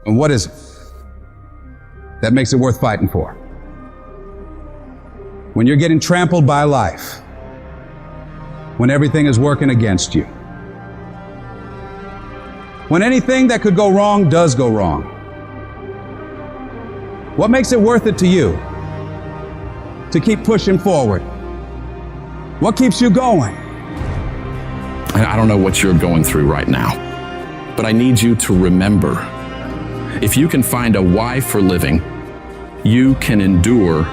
And what is it that makes it worth fighting for? When you're getting trampled by life, when everything is working against you, when anything that could go wrong does go wrong, what makes it worth it to you to keep pushing forward? What keeps you going? I don't know what you're going through right now, but I need you to remember, if you can find a why for living, you can endure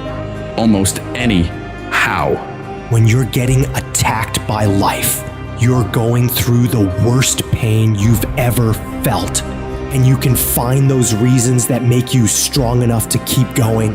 almost any how. When you're getting attacked by life, you're going through the worst pain you've ever felt, and you can find those reasons that make you strong enough to keep going,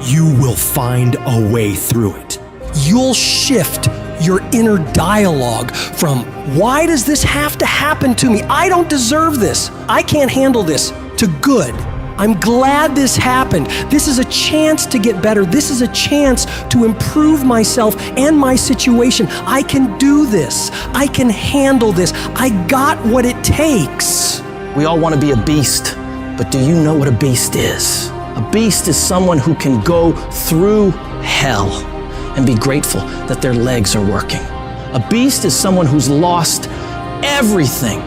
you will find a way through it. You'll shift your inner dialogue from, why does this have to happen to me? I don't deserve this. I can't handle this, to good. I'm glad this happened. This is a chance to get better. This is a chance to improve myself and my situation. I can do this. I can handle this. I got what it takes. We all want to be a beast, but do you know what a beast is? A beast is someone who can go through hell and be grateful that their legs are working. A beast is someone who's lost everything,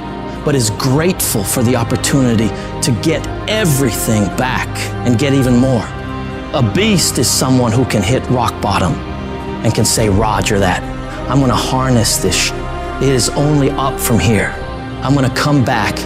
but is grateful for the opportunity to get everything back and get even more. A beast is someone who can hit rock bottom and can say, Roger that. I'm gonna harness this. It is only up from here. I'm gonna come back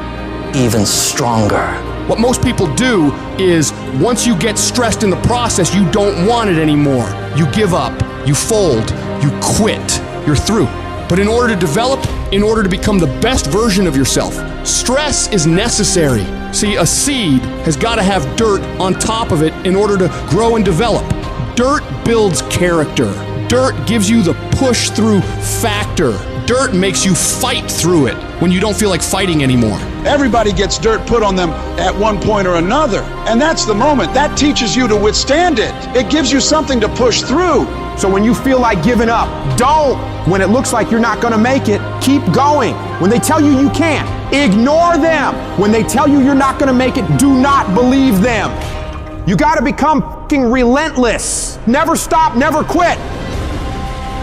even stronger. What most people do is, once you get stressed in the process, you don't want it anymore. You give up, you fold, you quit, you're through. But in order to develop, in order to become the best version of yourself, stress is necessary. See, a seed has got to have dirt on top of it in order to grow and develop. Dirt builds character. Dirt gives you the push-through factor. Dirt makes you fight through it when you don't feel like fighting anymore. Everybody gets dirt put on them at one point or another. And that's the moment. That teaches you to withstand it. It gives you something to push through. So when you feel like giving up, don't. When it looks like you're not gonna make it, keep going. When they tell you you can't, ignore them. When they tell you you're not gonna make it, do not believe them. You gotta become fucking relentless. Never stop, never quit.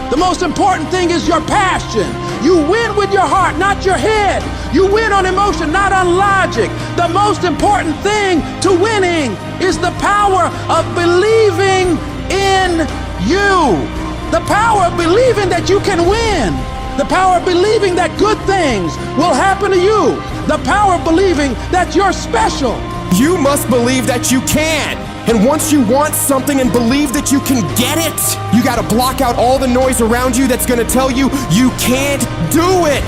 The most important thing is your passion. You win with your heart, not your head. You win on emotion, not on logic. The most important thing to winning is the power of believing in you. The power of believing that you can win. The power of believing that good things will happen to you. The power of believing that you're special. You must believe that you can. And once you want something and believe that you can get it, you gotta block out all the noise around you that's gonna tell you you can't do it.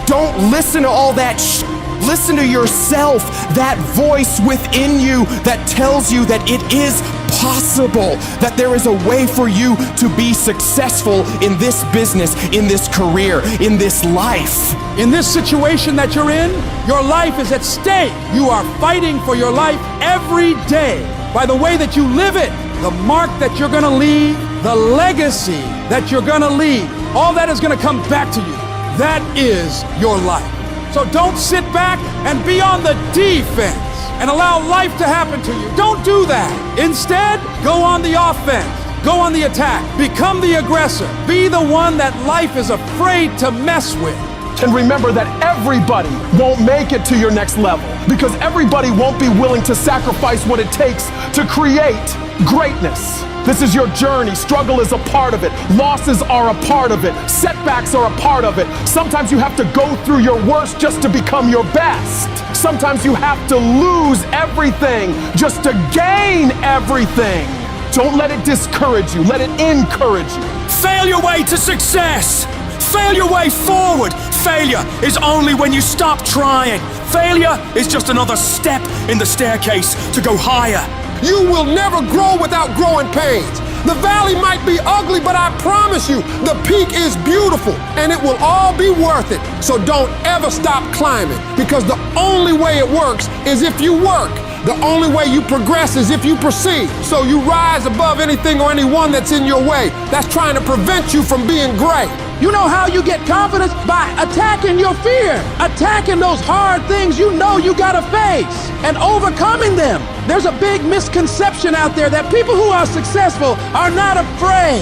Don't listen to all that shit. Listen to yourself, that voice within you that tells you that it is possible, that there is a way for you to be successful in this business, in this career, in this life. In this situation that you're in, your life is at stake. You are fighting for your life every day by the way that you live it, the mark that you're gonna leave, the legacy that you're gonna leave. All that is gonna come back to you. That is your life. So don't sit back and be on the defense and allow life to happen to you. Don't do that. Instead, go on the offense. Go on the attack. Become the aggressor. Be the one that life is afraid to mess with. And remember that everybody won't make it to your next level, because everybody won't be willing to sacrifice what it takes to create greatness. This is your journey. Struggle is a part of it. Losses are a part of it. Setbacks are a part of it. Sometimes you have to go through your worst just to become your best. Sometimes you have to lose everything just to gain everything. Don't let it discourage you. Let it encourage you. Fail your way to success. Fail your way forward. Failure is only when you stop trying. Failure is just another step in the staircase to go higher. You will never grow without growing pains. The valley might be ugly, but I promise you, the peak is beautiful, and it will all be worth it. So don't ever stop climbing, because the only way it works is if you work. The only way you progress is if you proceed. So you rise above anything or anyone that's in your way that's trying to prevent you from being great. You know how you get confidence? By attacking your fear, attacking those hard things you know you gotta face and overcoming them. There's a big misconception out there that people who are successful are not afraid,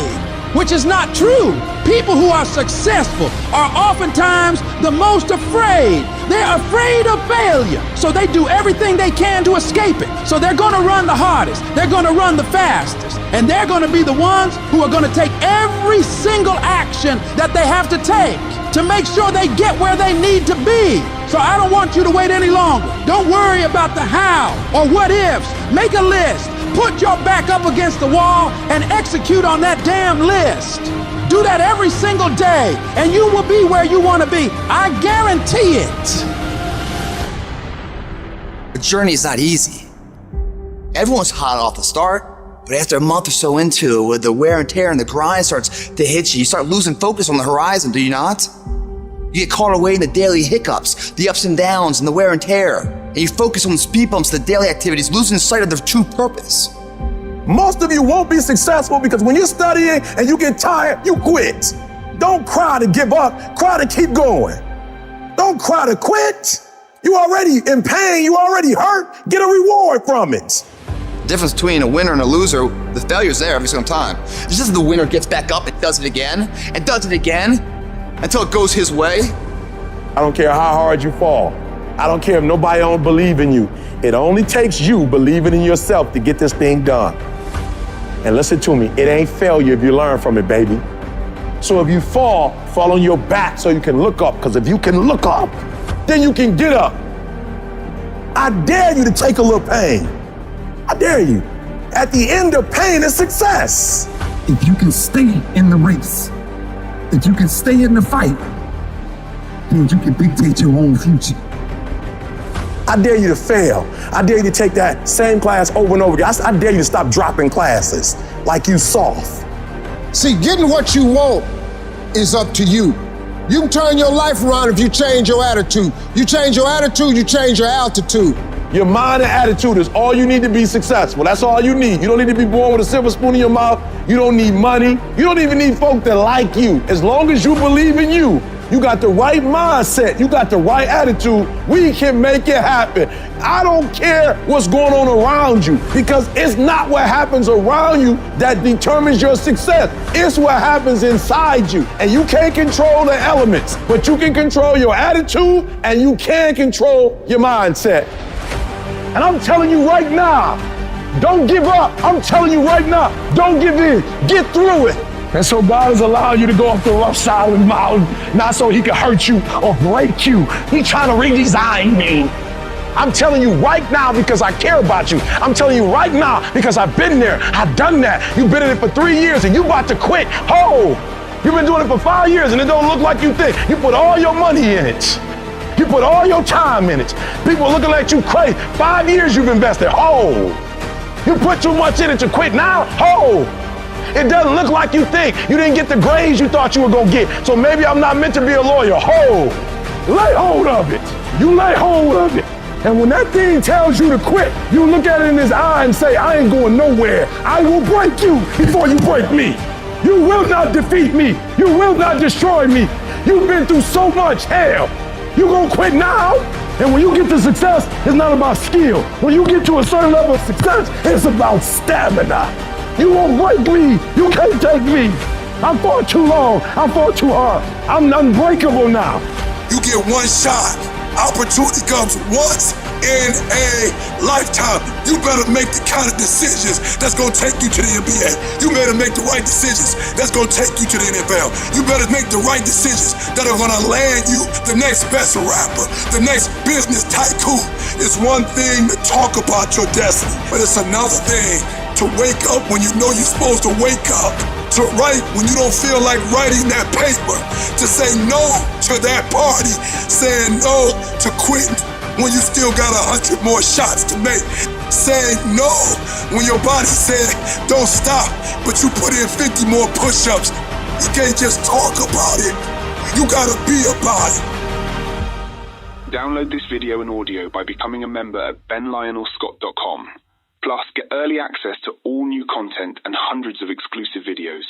which is not true. People who are successful are oftentimes the most afraid. They're afraid of failure, so they do everything they can to escape it. So they're gonna run the hardest, they're gonna run the fastest, and they're gonna be the ones who are gonna take every single action that they have to take to make sure they get where they need to be. So I don't want you to wait any longer. Don't worry about the how or what ifs. Make a list, put your back up against the wall, and execute on that damn list. Do that every single day, and you will be where you want to be. I guarantee it. The journey is not easy. Everyone's hot off the start, but after a month or so into it, with the wear and tear and the grind starts to hit you, you start losing focus on the horizon, do you not? You get caught away in the daily hiccups, the ups and downs, and the wear and tear, and you focus on the speed bumps, the daily activities, losing sight of their true purpose. Most of you won't be successful because when you're studying and you get tired, you quit. Don't cry to give up, cry to keep going. Don't cry to quit. You already in pain, you already hurt, get a reward from it. The difference between a winner and a loser, the failure's there every single time. It's just the winner gets back up and does it again, and does it again, until it goes his way. I don't care how hard you fall. I don't care if nobody don't believe in you. It only takes you believing in yourself to get this thing done. And listen to me, it ain't failure if you learn from it, baby. So if you fall on your back so you can look up, because if you can look up, then you can get up. I dare you to take a little pain. I dare you. At the end of pain is success. If you can stay in the race, if you can stay in the fight, then you can dictate your own future. I dare you to fail. I dare you to take that same class over and over again. I dare you to stop dropping classes like you soft. See, getting what you want is up to you. You can turn your life around if you change your attitude. You change your attitude, you change your altitude. Your mind and attitude is all you need to be successful. That's all you need. You don't need to be born with a silver spoon in your mouth. You don't need money. You don't even need folk that like you. As long as you believe in you, you got the right mindset, you got the right attitude, we can make it happen. I don't care what's going on around you, because it's not what happens around you that determines your success. It's what happens inside you. And you can't control the elements, but you can control your attitude and you can control your mindset. And I'm telling you right now, don't give up. I'm telling you right now, don't give in. Get through it. And so God is allowing you to go up the rough side of the mountain, not so he can hurt you or break you. He's trying to redesign me. I'm telling you right now because I care about you. I'm telling you right now because I've been there. I've done that. You've been in it for 3 years and you about to quit. Oh, you've been doing it for 5 years and it don't look like you think. You put all your money in it. You put all your time in it. People are looking at you crazy. 5 years you've invested. Oh, you put too much in it to quit now. Oh. It doesn't look like you think. You didn't get the grades you thought you were gonna get. So maybe I'm not meant to be a lawyer. Lay hold of it. You lay hold of it. And when that thing tells you to quit, you look at it in his eye and say, I ain't going nowhere. I will break you before you break me. You will not defeat me. You will not destroy me. You've been through so much hell. You gonna quit now? And when you get to success, it's not about skill. When you get to a certain level of success, it's about stamina. You won't break me. You can't take me. I fought too long. I fought too hard. I'm unbreakable now. You get one shot. Opportunity comes once in a lifetime. You better make the kind of decisions that's gonna take you to the NBA. You better make the right decisions that's gonna take you to the NFL. You better make the right decisions that are gonna land you the next best rapper, the next business tycoon. It's one thing to talk about your destiny, but it's another thing to wake up when you know you're supposed to wake up, to write when you don't feel like writing that paper, to say no to that party, saying no to quitting when you still got 100 more shots to make, saying no when your body said don't stop, but you put in 50 more push-ups. You can't just talk about it, you gotta be about it. Download this video and audio by becoming a member at benlionelscott.com. Plus, get early access to all new content and hundreds of exclusive videos.